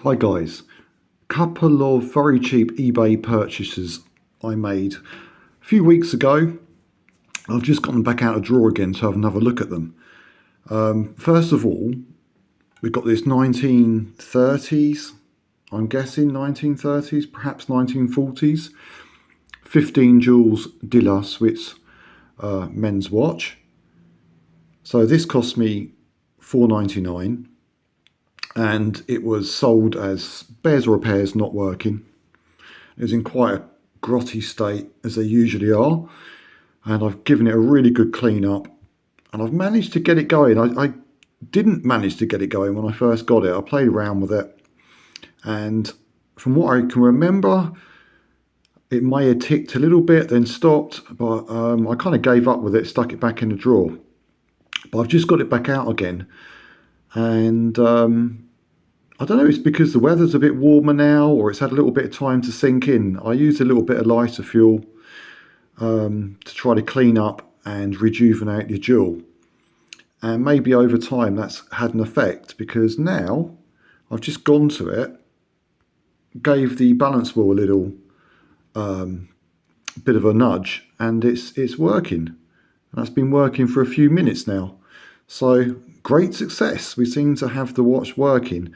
Hi guys, couple of very cheap eBay purchases I made a few weeks ago. I've just got them back out of drawer again to have another look at them. First of all, we've got this 1930s, I'm guessing 1930s, perhaps 1940s, 15 joules Dila Swiss men's watch. So this cost me £4.99. And it was sold as spares or repairs, not working. It was in quite a grotty state, as they usually are, and I've given it a really good clean up, and I've managed to get it going. I didn't manage to get it going when I first got it. I played around with it, and from what I can remember, it may have ticked a little bit, then stopped, but I kind of gave up with it, stuck it back in the drawer. But I've just got it back out again, and I don't know, it's because the weather's a bit warmer now, or it's had a little bit of time to sink in. I used a little bit of lighter fuel to try to clean up and rejuvenate the jewel. And maybe over time that's had an effect, because now I've just gone to it, gave the balance wheel a little bit of a nudge, and it's working. And that's been working for a few minutes now. So great success. We seem to have the watch working.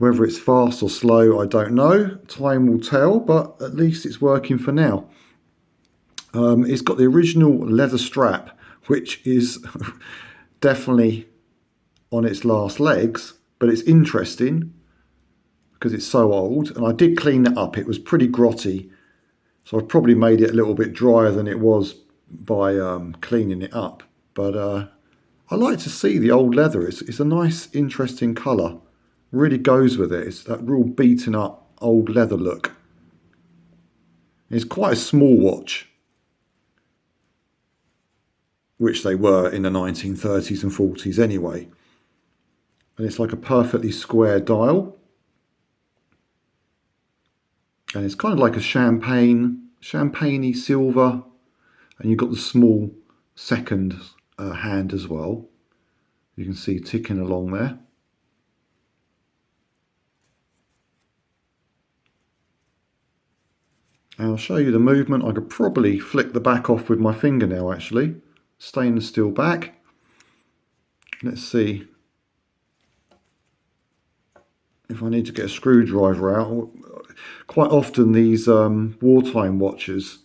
Whether it's fast or slow, I don't know. Time will tell, but at least it's working for now. It's got the original leather strap, which is definitely on its last legs, but it's interesting because it's so old. And I did clean it up. It was pretty grotty, so I've probably made it a little bit drier than it was by cleaning it up. But I like to see the old leather. It's a nice, interesting colour. Really goes with it. It's that real beaten up old leather look. It's quite a small watch, which they were in the 1930s and 40s anyway. And it's like a perfectly square dial. And it's kind of like a champagne-y silver. And you've got the small second hand as well. You can see ticking along there. And I'll show you the movement. I could probably flick the back off with my fingernail actually. Stainless steel back. Let's see if I need to get a screwdriver out. Quite often these wartime watches,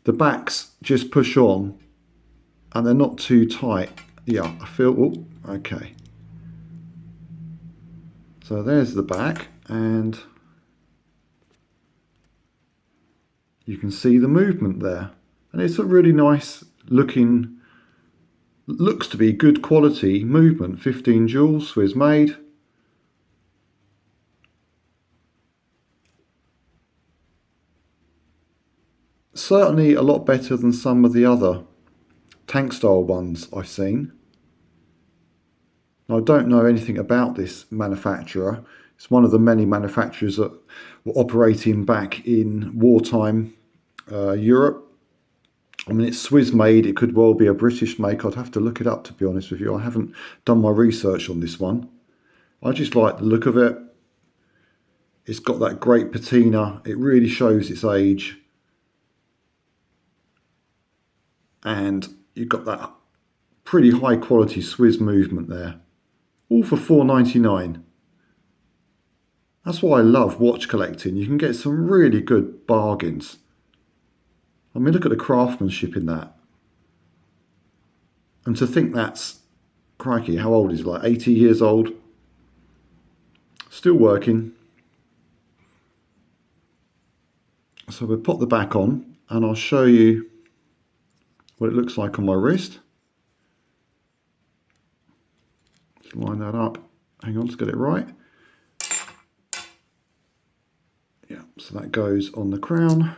the backs just push on and they're not too tight. Yeah, I feel, oh, okay. So there's the back, and you can see the movement there. And it's a really nice looking, looks to be good quality movement. 15 joules, Swiss made. Certainly a lot better than some of the other tank style ones I've seen. Now, I don't know anything about this manufacturer. It's one of the many manufacturers that were operating back in wartime Europe. I mean, it's Swiss made. It could well be a British make. I'd have to look it up, to be honest with you. I haven't done my research on this one. I just like the look of it. It's got that great patina. It really shows its age. And you've got that pretty high quality Swiss movement there. All for £4.99. That's why I love watch collecting. You can get some really good bargains. I mean, look at the craftsmanship in that. And to think that's, crikey, how old is it? Like 80 years old. Still working. So we'll pop the back on and I'll show you what it looks like on my wrist. Let's line that up. Hang on, let's get it right. Yeah, so that goes on the crown.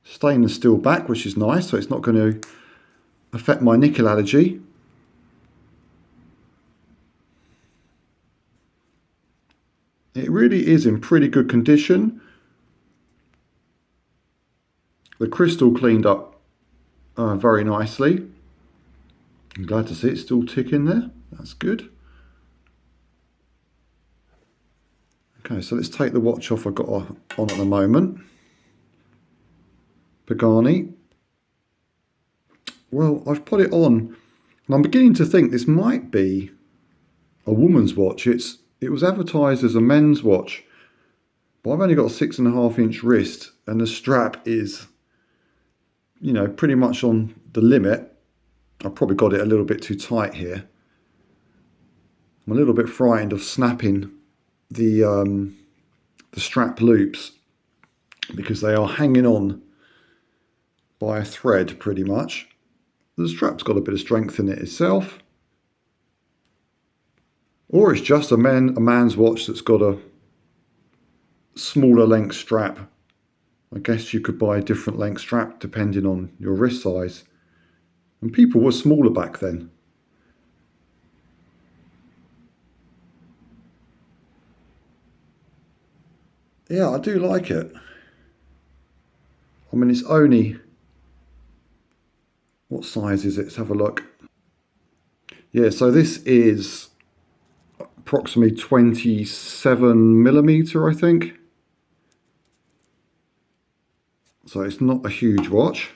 Stainless steel back, which is nice, so it's not going to affect my nickel allergy. It really is in pretty good condition. The crystal cleaned up very nicely. I'm glad to see it's still ticking there. That's good. Okay, so let's take the watch off I've got on at the moment. Pagani. Well, I've put it on, and I'm beginning to think this might be a woman's watch. It was advertised as a men's watch, but I've only got a 6.5-inch wrist, and the strap is, you know, pretty much on the limit. I've probably got it a little bit too tight here. I'm a little bit frightened of snapping the strap loops because they are hanging on by a thread pretty much. The strap's got a bit of strength in it itself. Or it's just a man's watch that's got a smaller length strap. I guess you could buy a different length strap depending on your wrist size. And people were smaller back then. Yeah, I do like it. I mean, it's only... What size is it? Let's have a look. Yeah, so this is approximately 27mm, I think. So it's not a huge watch.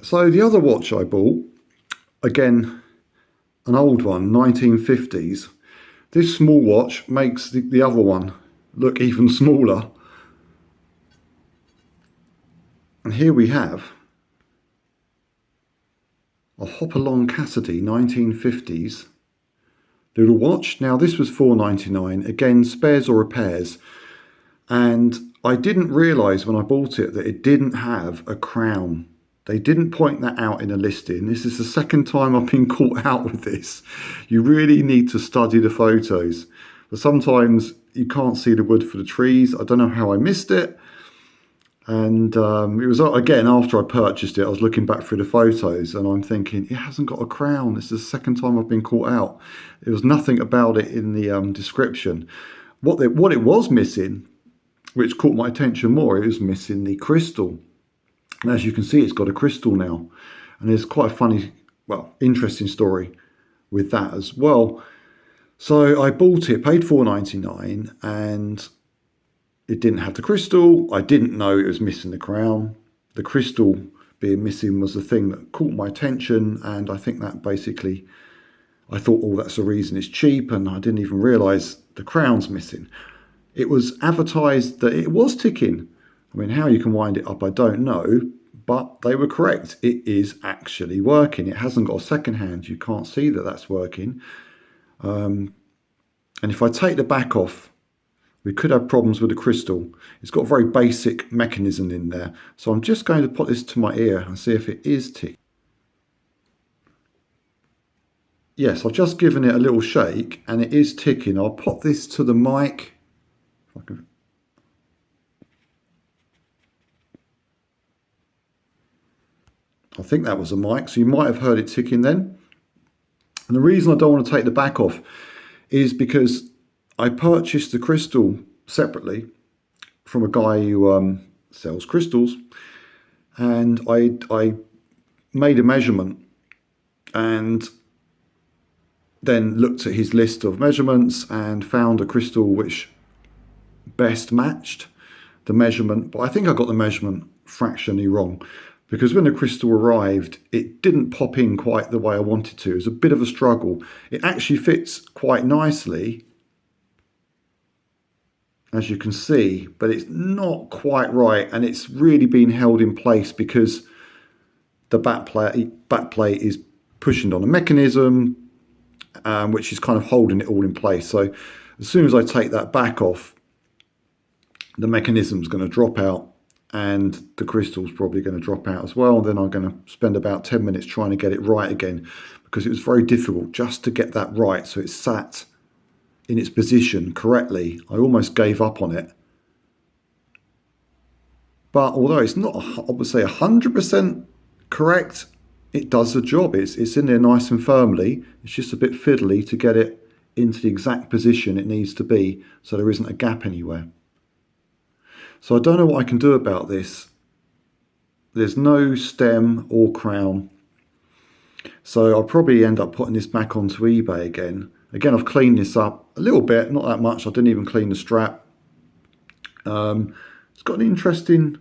So the other watch I bought, again, an old one, 1950s. This small watch makes the other one look even smaller. And here we have a Hopalong Cassidy 1950s little watch. Now this was $4.99, again spares or repairs, and I didn't realise when I bought it that it didn't have a crown. They didn't point that out in a listing. This is the second time I've been caught out with this. You really need to study the photos, but sometimes you can't see the wood for the trees. I don't know how I missed it. And it was, again, after I purchased it, I was looking back through the photos and I'm thinking, it hasn't got a crown. This is the second time I've been caught out. There was nothing about it in the description. What it was missing, which caught my attention more, it was missing the crystal. And as you can see, it's got a crystal now. And there's quite a funny, well, interesting story with that as well. So I bought it, paid $4.99, and it didn't have the crystal. I didn't know it was missing the crown. The crystal being missing was the thing that caught my attention, and I think that basically, I thought, oh, that's the reason it's cheap, and I didn't even realise the crown's missing. It was advertised that it was ticking. I mean, how you can wind it up, I don't know, but they were correct. It is actually working. It hasn't got a second hand. You can't see that that's working. And if I take the back off, we could have problems with the crystal. It's got a very basic mechanism in there. So I'm just going to put this to my ear and see if it is ticking. Yes, I've just given it a little shake and it is ticking. I'll pop this to the mic. I think that was a mic, so you might have heard it ticking then. And the reason I don't want to take the back off is because I purchased the crystal separately from a guy who sells crystals, and I made a measurement and then looked at his list of measurements and found a crystal which best matched the measurement. But I think I got the measurement fractionally wrong, because when the crystal arrived, it didn't pop in quite the way I wanted to. It was a bit of a struggle. It actually fits quite nicely, as you can see, but it's not quite right, and it's really been held in place because the back plate is pushing on a mechanism, which is kind of holding it all in place. So as soon as I take that back off, the mechanism's going to drop out and the crystal's probably going to drop out as well. And then I'm going to spend about 10 minutes trying to get it right again, because it was very difficult just to get that right so it sat in its position correctly. I almost gave up on it. But although it's not, I would say, 100% correct, it does the job. It's in there nice and firmly. It's just a bit fiddly to get it into the exact position it needs to be so there isn't a gap anywhere. So I don't know what I can do about this. There's no stem or crown. So I'll probably end up putting this back onto eBay again. Again, I've cleaned this up a little bit, not that much. I didn't even clean the strap. It's got an interesting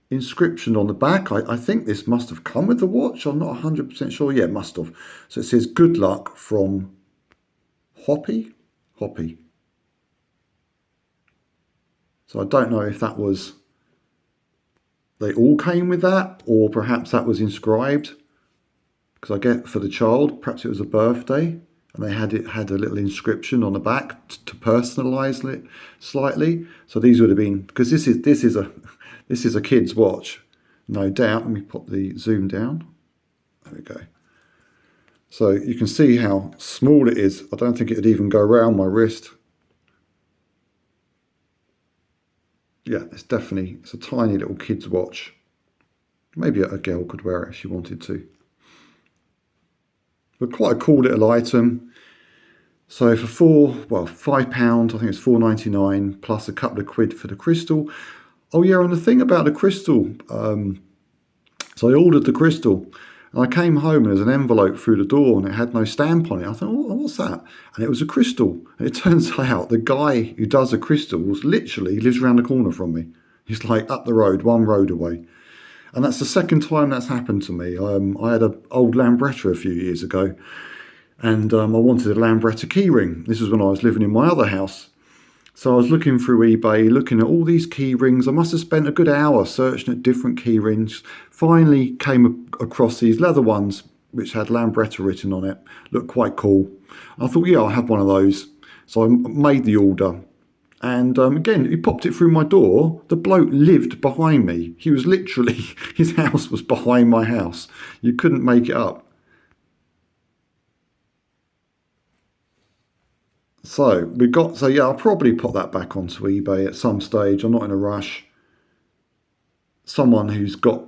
inscription on the back. I think this must have come with the watch. I'm not 100% sure. Yeah, it must have. So it says good luck from Hoppy. So I don't know if that was, they all came with that, or perhaps that was inscribed. Because I get for the child, perhaps it was a birthday, and they had a little inscription on the back to personalise it slightly. So these would have been, because this is a kid's watch, no doubt. Let me put the zoom down. There we go. So you can see how small it is. I don't think it would even go around my wrist. Yeah, it's a tiny little kid's watch. Maybe a girl could wear it if she wanted to. But quite a cool little item. So for £5, I think it's £4.99 plus a couple of quid for the crystal. Oh yeah, and the thing about the crystal, so I ordered the crystal, and I came home and there's an envelope through the door and it had no stamp on it. I thought, oh, what's that? And it was a crystal. And it turns out the guy who does the crystals literally lives around the corner from me. He's like up the road, one road away. And that's the second time that's happened to me. I had an old Lambretta a few years ago, and I wanted a Lambretta keyring. This was when I was living in my other house. So I was looking through eBay, looking at all these key rings. I must have spent a good hour searching at different key rings. Finally came across these leather ones, which had Lambretta written on it. Looked quite cool. I thought, yeah, I'll have one of those. So I made the order. And again, he popped it through my door. The bloke lived behind me. He was literally, his house was behind my house. You couldn't make it up. So yeah, I'll probably put that back onto eBay at some stage. I'm not in a rush. Someone who's got,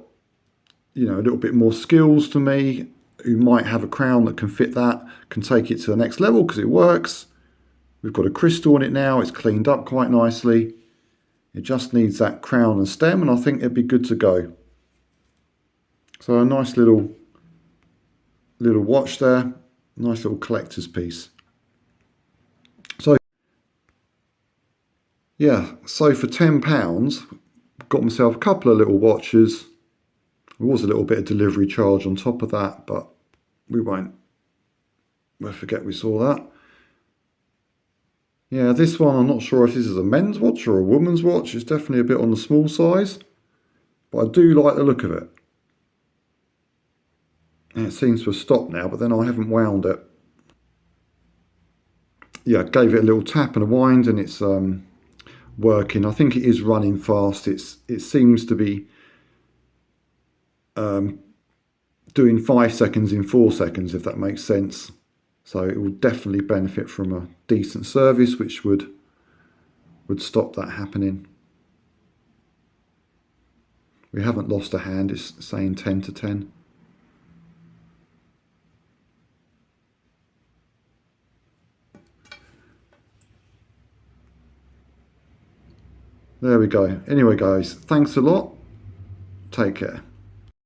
a little bit more skills to me, who might have a crown that can fit that, can take it to the next level because it works. We've got a crystal on it now. It's cleaned up quite nicely. It just needs that crown and stem, and I think it'd be good to go. So a nice little watch there. Nice little collector's piece. So yeah, so for £10, got myself a couple of little watches. There was a little bit of delivery charge on top of that, but we'll forget we saw that. Yeah, this one, I'm not sure if this is a men's watch or a woman's watch. It's definitely a bit on the small size, but I do like the look of it. And it seems to have stopped now, but then I haven't wound it. Yeah, gave it a little tap and a wind, and it's working. I think it is running fast. It seems to be doing 5 seconds in 4 seconds, if that makes sense. So it will definitely benefit from a decent service, which would stop that happening. We haven't lost a hand. It's saying 10 to 10. There we go. Anyway, guys, thanks a lot. Take care.